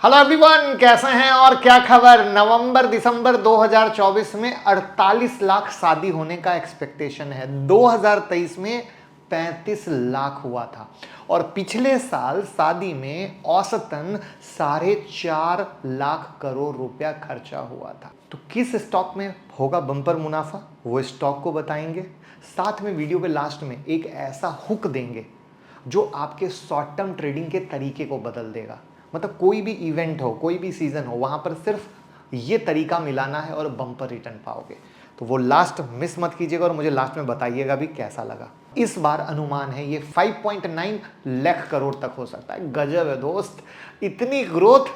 Hello everyone, कैसे हैं और क्या खबर। नवंबर दिसंबर 2024 में 48 लाख शादी होने का एक्सपेक्टेशन है। 2023 में 35 लाख हुआ था और पिछले साल शादी में औसतन 4.5 लाख करोड़ रुपया खर्चा हुआ था। तो किस स्टॉक में होगा बम्पर मुनाफा, वो स्टॉक को बताएंगे। साथ में वीडियो के लास्ट में एक ऐसा हुक देंगे जो आपके शॉर्ट टर्म ट्रेडिंग के तरीके को बदल देगा। मतलब कोई भी इवेंट हो, कोई भी सीजन हो, वहां पर सिर्फ ये तरीका मिलाना है और बम्पर रिटर्न पाओगे। तो वो लास्ट मिस मत कीजिएगा और मुझे लास्ट में बताइएगा भी कैसा लगा। इस बार अनुमान है ये 5.9 लाख करोड़ तक हो सकता है। गजब है दोस्त, इतनी ग्रोथ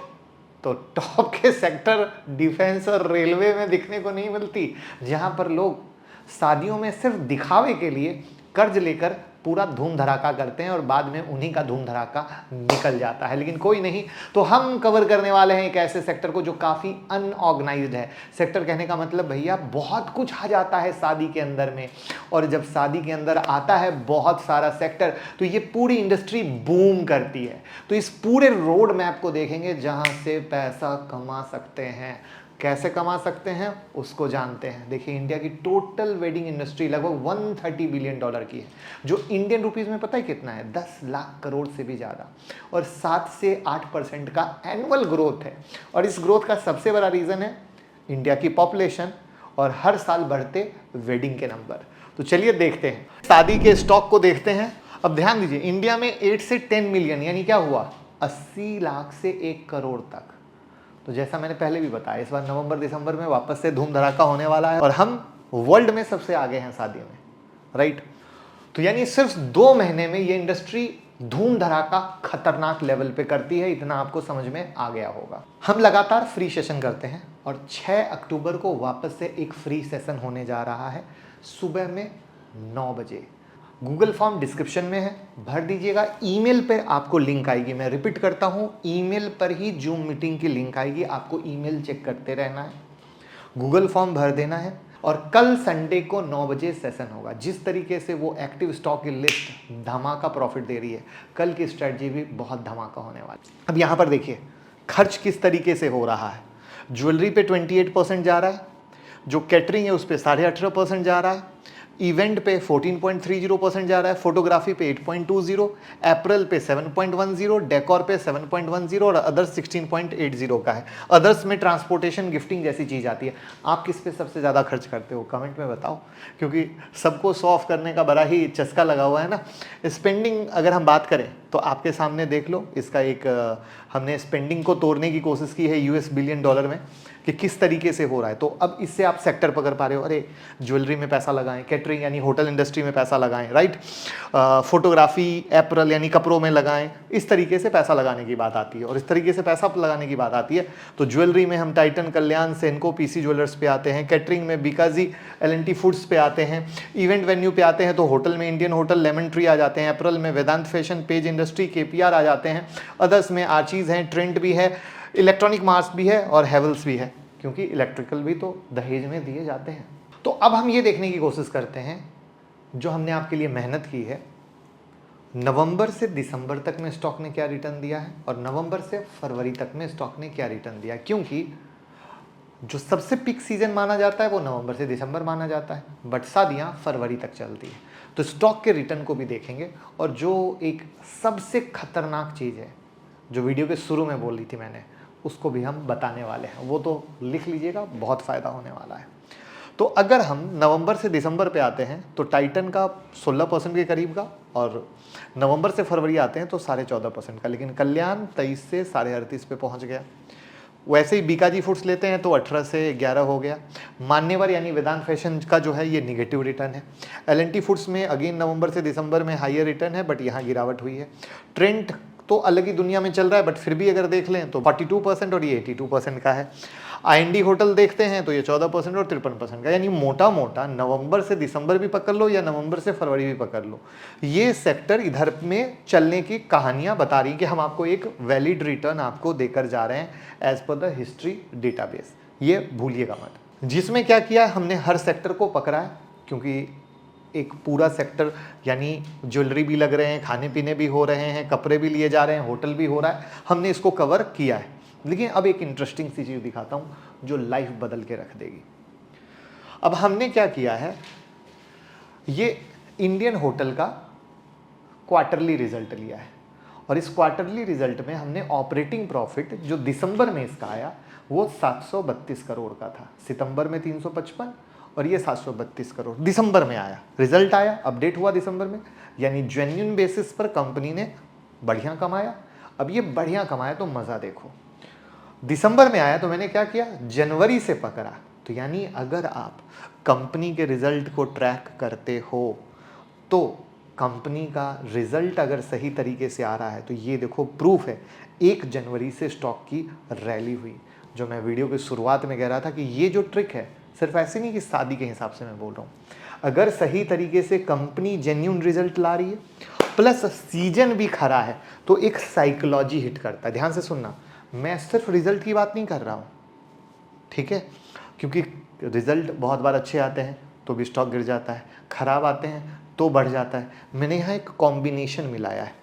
तो टॉप के सेक्टर डिफेंस और रेलवे में दिखने को नहीं मिलती, जहां पर लोग शादियों में सिर्फ दिखावे के लिए कर्ज लेकर पूरा धूम धड़ाका करते हैं और बाद में उन्हीं का धूम धड़ाका निकल जाता है। लेकिन कोई नहीं, तो हम कवर करने वाले हैं एक ऐसे सेक्टर को जो काफ़ी अनऑर्गेनाइज्ड है। सेक्टर कहने का मतलब भैया बहुत कुछ आ जाता है शादी के अंदर में, और जब शादी के अंदर आता है बहुत सारा सेक्टर तो ये पूरी इंडस्ट्री बूम करती है। तो इस पूरे रोड मैप को देखेंगे जहाँ से पैसा कमा सकते हैं। कैसे कमा सकते हैं उसको जानते हैं। देखिए, इंडिया की टोटल वेडिंग इंडस्ट्री लगभग 130 बिलियन डॉलर की है, जो इंडियन रुपीस में पता है कितना है, 10 लाख करोड़ से भी ज़्यादा, और 7 से 8% का एनुअल ग्रोथ है। और इस ग्रोथ का सबसे बड़ा रीज़न है इंडिया की पॉपुलेशन और हर साल बढ़ते वेडिंग के नंबर। तो चलिए देखते हैं, शादी के स्टॉक को देखते हैं। अब ध्यान दीजिए, इंडिया में 8 से 10 मिलियन यानी क्या हुआ, 80 लाख से 1 करोड़ तक। तो जैसा मैंने पहले भी बताया, इस बार नवंबर दिसंबर में वापस से धूम धड़ाका होने वाला है और हम वर्ल्ड में सबसे आगे हैं शादी में, राइट। तो यानी सिर्फ 2 महीने में ये इंडस्ट्री धूम धड़ाका खतरनाक लेवल पे करती है, इतना आपको समझ में आ गया होगा। हम लगातार फ्री सेशन करते हैं और 6 अक्टूबर को वापस से एक फ्री सेशन होने जा रहा है सुबह में 9 बजे। गूगल फॉर्म डिस्क्रिप्शन में है, भर दीजिएगा। ईमेल पे आपको लिंक आएगी, मैं रिपीट करता हूँ, ईमेल पर ही जूम मीटिंग की लिंक आएगी, आपको ईमेल चेक करते रहना है, गूगल फॉर्म भर देना है। और कल संडे को 9 बजे सेशन होगा। जिस तरीके से वो एक्टिव स्टॉक की लिस्ट धमाका प्रॉफिट दे रही है, कल की स्ट्रेटजी भी बहुत धमाका होने वाली है। अब यहाँ पर देखिए खर्च किस तरीके से हो रहा है। ज्वेलरी पे 28% जा रहा है, जो कैटरिंग है उस पर 18.5% जा रहा है, इवेंट पे 14.30% जा रहा है, फोटोग्राफी पे 8.20, अप्रैल पे 7.10, डेकोर पे 7.10 और अदर्स 16.80 का है। अदर्स में ट्रांसपोर्टेशन, गिफ्टिंग जैसी चीज़ आती है। आप किस पे सबसे ज़्यादा खर्च करते हो कमेंट में बताओ, क्योंकि सबको शो ऑफ करने का बड़ा ही चस्का लगा हुआ है ना। स्पेंडिंग अगर हम बात करें तो आपके सामने देख लो, इसका एक हमने स्पेंडिंग को तोड़ने की कोशिश की है US बिलियन डॉलर में कि किस तरीके से हो रहा है। तो अब इससे आप सेक्टर पकड़ पा रहे हो, अरे ज्वेलरी में पैसा लगाएं, कैटरिंग यानी होटल इंडस्ट्री में पैसा लगाएं, राइट, फोटोग्राफी एपरल यानी कपड़ों में लगाएं। इस तरीके से पैसा लगाने की बात आती है, और इस तरीके से पैसा लगाने की बात आती है तो ज्वेलरी में हम टाइटन, कल्याण, सेनको, PC ज्वेलर्स पे आते हैं, कैटरिंग में बीकाजी, L&T फूड्स पे आते हैं, इवेंट वेन्यू पे आते हैं तो होटल में इंडियन होटल, लेमन ट्री आ जाते हैं, अप्रैल में वेदांत फैशन, पेज इंडस्ट्री, KPR आ जाते हैं, अदर्स में आर्चीज़ हैं, ट्रेंड भी है, इलेक्ट्रॉनिक मार्स भी है और हेवल्स भी है, क्योंकि इलेक्ट्रिकल भी तो दहेज में दिए जाते हैं। तो अब हम ये देखने की कोशिश करते हैं जो हमने आपके लिए मेहनत की है, नवंबर से दिसंबर तक में स्टॉक ने क्या रिटर्न दिया है और नवंबर से फरवरी तक में स्टॉक ने क्या रिटर्न दिया है। क्योंकि जो सबसे पीक सीजन माना जाता है वो नवंबर से दिसंबर माना जाता है, बट शादियाँ फरवरी तक चलती है। तो स्टॉक के रिटर्न को भी देखेंगे, और जो एक सबसे खतरनाक चीज़ है जो वीडियो के शुरू में बोल रही थी मैंने, उसको भी हम बताने वाले हैं। वो तो लिख लीजिएगा, बहुत फ़ायदा होने वाला है। तो अगर हम नवंबर से दिसंबर पे आते हैं तो टाइटन का 16% के करीब का, और नवंबर से फरवरी आते हैं तो 14.5% का, लेकिन कल्याण 23 से 38.5 पे पहुंच गया। वैसे ही बीकाजी फूड्स लेते हैं तो 18 से 11 हो गया। मान्यवर यानी वेदांत फैशन का जो है ये निगेटिव रिटर्न है। L&T फूड्स में अगेन नवंबर से दिसंबर में हाईयर रिटर्न है, बट यहाँ गिरावट हुई है। ट्रेंड तो अलग ही दुनिया में चल रहा है, बट फिर भी अगर देख लें तो 42% और ये 82% का है। IND होटल देखते हैं तो ये 14% और 53% का, यानी मोटा मोटा नवंबर से दिसंबर भी पकड़ लो या नवंबर से फरवरी भी पकड़ लो, ये सेक्टर इधर में चलने की कहानियां बता रही कि हम आपको एक वैलिड रिटर्न आपको देकर जा रहे हैं as per the history database. ये भूलिएगा मत। जिसमें क्या किया, हमने हर सेक्टर को पकड़ा है, क्योंकि एक पूरा सेक्टर यानी ज्वेलरी भी लग रहे हैं, खाने पीने भी हो रहे हैं, कपड़े भी लिए जा रहे हैं, होटल भी हो रहा है, हमने इसको कवर किया है। लेकिन अब एक इंटरेस्टिंग सी चीज़ दिखाता हूँ जो लाइफ बदल के रख देगी। अब हमने क्या किया है, ये इंडियन होटल का क्वार्टरली रिजल्ट लिया है और इस क्वार्टरली रिजल्ट में हमने ऑपरेटिंग प्रॉफिट जो दिसंबर में इसका आया वो 732 करोड़ का था। सितंबर में 355 और ये 732 करोड़ दिसंबर में आया, रिजल्ट आया, अपडेट हुआ दिसंबर में, यानी जेन्युइन बेसिस पर कंपनी ने बढ़िया कमाया। अब ये बढ़िया कमाया तो मज़ा देखो, दिसंबर में आया तो मैंने क्या किया, जनवरी से पकड़ा। तो यानी अगर आप कंपनी के रिजल्ट को ट्रैक करते हो तो कंपनी का रिजल्ट अगर सही तरीके से आ रहा है तो ये देखो प्रूफ है, 1 जनवरी से स्टॉक की रैली हुई। जो मैं वीडियो की शुरुआत में कह रहा था कि ये जो ट्रिक है सिर्फ ऐसे नहीं कि शादी के हिसाब से मैं बोल रहा हूँ, अगर सही तरीके से कंपनी जेन्युइन रिजल्ट ला रही है प्लस सीजन भी खरा है तो एक साइकोलॉजी हिट करता है। ध्यान से सुनना, मैं सिर्फ रिजल्ट की बात नहीं कर रहा हूँ, ठीक है, क्योंकि रिजल्ट बहुत बार अच्छे आते हैं तो भी स्टॉक गिर जाता है, खराब आते हैं तो बढ़ जाता है। मैंने यहाँ एक कॉम्बिनेशन मिलाया है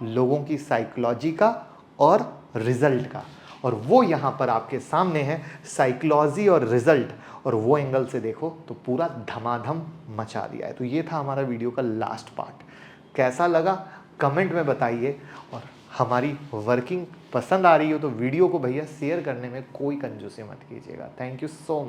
लोगों की साइकोलॉजी का और रिजल्ट का, और वो यहाँ पर आपके सामने है, साइकोलॉजी और रिजल्ट, और वो एंगल से देखो तो पूरा धमाधम मचा दिया है। तो ये था हमारा वीडियो का लास्ट पार्ट, कैसा लगा कमेंट में बताइए, और हमारी वर्किंग पसंद आ रही हो तो वीडियो को भैया शेयर करने में कोई कंजूसी मत कीजिएगा। Thank you so much.